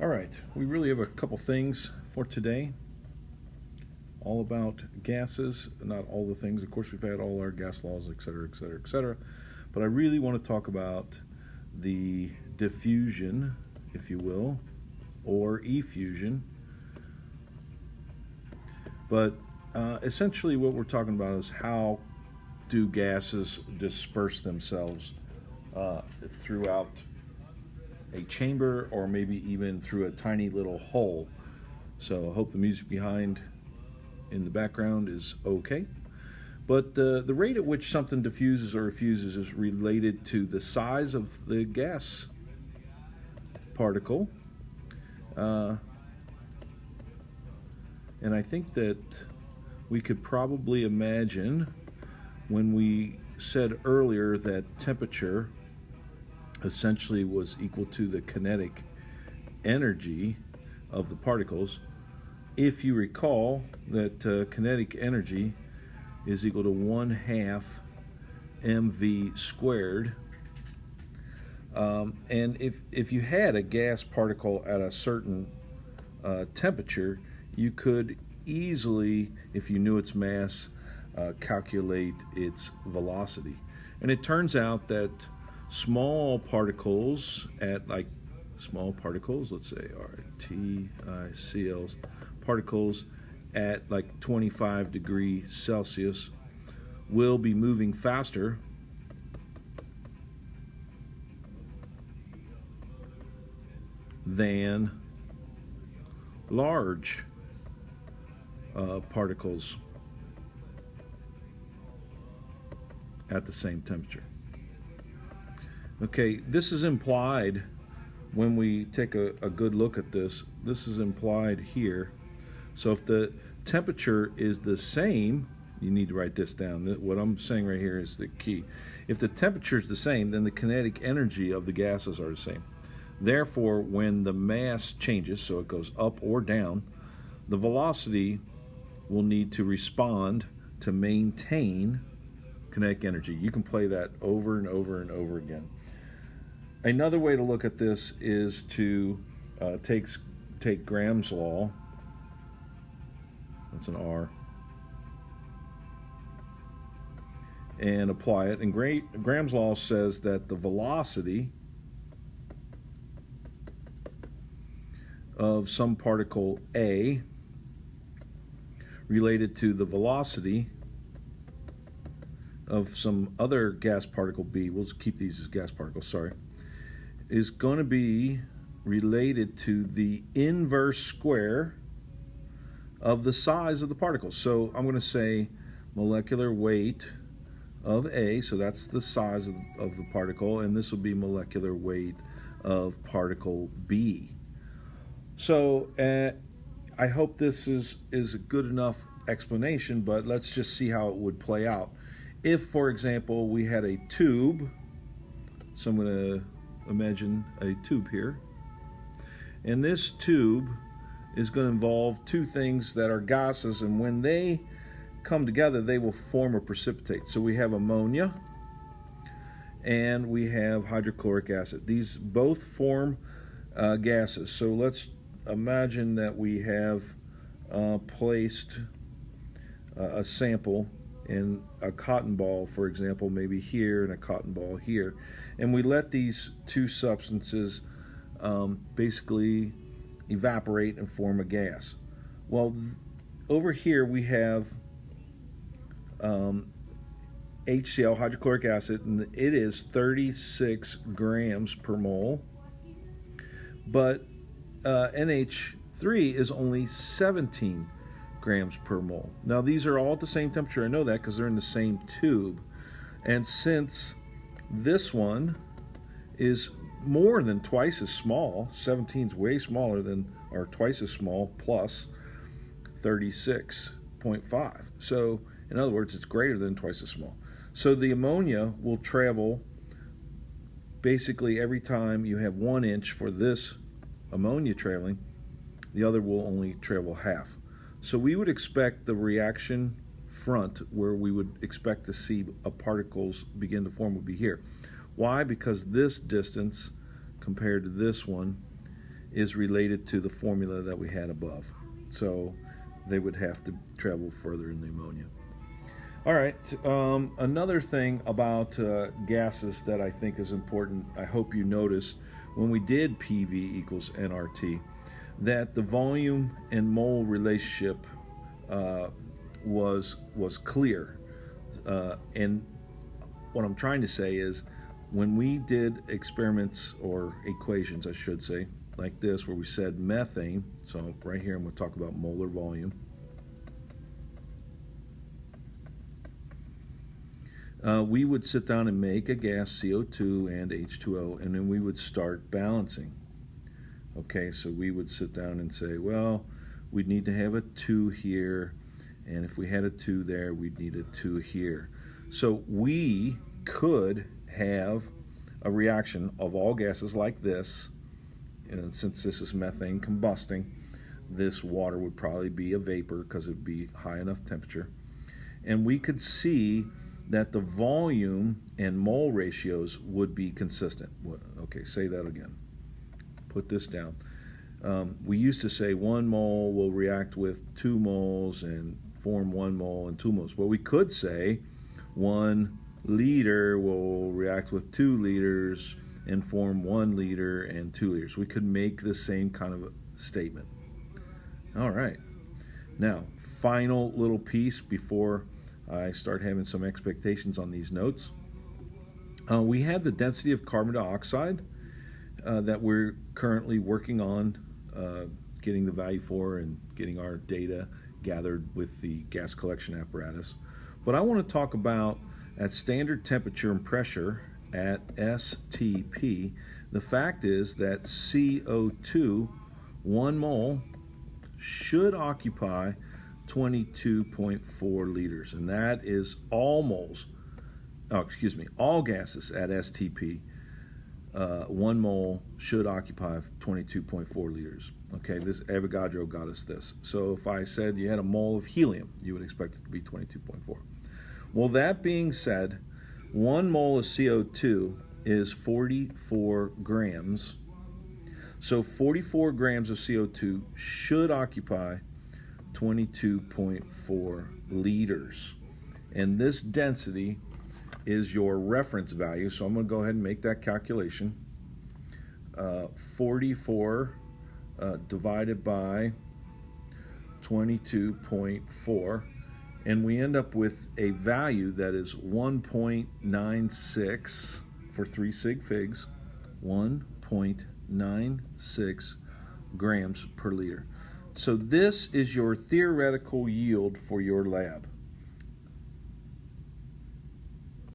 All right, we really have a couple things for today, all about gases, not all the things. Of course, we've had all our gas laws, et cetera, et cetera, et cetera. But I really want to talk about the diffusion, if you will, or effusion. But essentially, what we're talking about is how do gases disperse themselves throughout a chamber or maybe even through a tiny little hole. So I hope the music behind in the background is okay. But the rate at which something diffuses or effuses is related to the size of the gas particle. And I think that we could probably imagine when we said earlier that temperature essentially was equal to the kinetic energy of the particles. If you recall that kinetic energy is equal to 1/2 mv squared, and if you had a gas particle at a certain temperature, you could easily, if you knew its mass, calculate its velocity. And it turns out that small particles at let's say RTICLs, particles at like 25 degrees Celsius will be moving faster than large particles at the same temperature. Okay, this is implied when we take a good look at this. This is implied here. So if the temperature is the same, you need to write this down. What I'm saying right here is the key. If the temperature is the same, then the kinetic energy of the gases are the same. Therefore, when the mass changes, so it goes up or down, the velocity will need to respond to maintain kinetic energy. You can play that over and over and over again. Another way to look at this is to take Graham's law. That's an R. And apply it. And Graham's law says that the velocity of some particle A related to the velocity of some other gas particle B, we'll just keep these as gas particles, sorry, is going to be related to the inverse square of the size of the particle. So I'm going to say molecular weight of A, so that's the size of the particle, and this will be molecular weight of particle B. So I hope this is a good enough explanation, but let's just see how it would play out. If, for example, we had a tube, so I'm going to imagine a tube here, and this tube is going to involve two things that are gases, and when they come together they will form a precipitate. So we have ammonia and we have hydrochloric acid. These both form gases. So let's imagine that we have placed a sample in a cotton ball, for example, maybe here, and a cotton ball here, and we let these two substances basically evaporate and form a gas. Well, over here we have HCl, hydrochloric acid, and it is 36 grams per mole, but NH3 is only 17 grams per mole. Now these are all at the same temperature. I know that because they're in the same tube, and since this one is more than twice as small, 17 is way smaller than, or twice as small, plus 36.5. So in other words, it's greater than twice as small. So the ammonia will travel basically every time you have 1 inch for this ammonia traveling, the other will only travel half. So we would expect the reaction front, where we would expect to see particles begin to form, would be here. Why? Because this distance compared to this one is related to the formula that we had above. So they would have to travel further in the ammonia. All right, another thing about gases that I think is important, I hope you noticed when we did PV equals nRT, that the volume and mole relationship was clear. And what I'm trying to say is, when we did experiments, or equations I should say, like this, where we said methane, so right here I'm going to talk about molar volume, we would sit down and make a gas, CO2 and H2O, and then we would start balancing. Okay, so we would sit down and say, well, we'd need to have a 2 here, and if we had a 2 there, we'd need a 2 here. So we could have a reaction of all gases like this, and since this is methane combusting, this water would probably be a vapor because it would be high enough temperature, and we could see that the volume and mole ratios would be consistent. Okay, say that again. Put this down. We used to say 1 mole will react with 2 moles and form 1 mole and 2 moles. Well, we could say 1 liter will react with 2 liters and form 1 liter and 2 liters. We could make the same kind of a statement. All right. Now, final little piece before I start having some expectations on these notes. We have the density of carbon dioxide that we're currently working on getting the value for and getting our data gathered with the gas collection apparatus. But I want to talk about, at standard temperature and pressure at STP, the fact is that CO2, 1 mole, should occupy 22.4 liters, and that is all moles, all gases at STP. 1 mole should occupy 22.4 liters. Okay, this Avogadro got us this. So if I said you had a mole of helium, you would expect it to be 22.4. Well, that being said, 1 mole of CO2 is 44 grams. So 44 grams of CO2 should occupy 22.4 liters. And this density is your reference value. So I'm going to go ahead and make that calculation. 44 divided by 22.4. And we end up with a value that is 1.96 for 3 sig figs, 1.96 grams per liter. So this is your theoretical yield for your lab.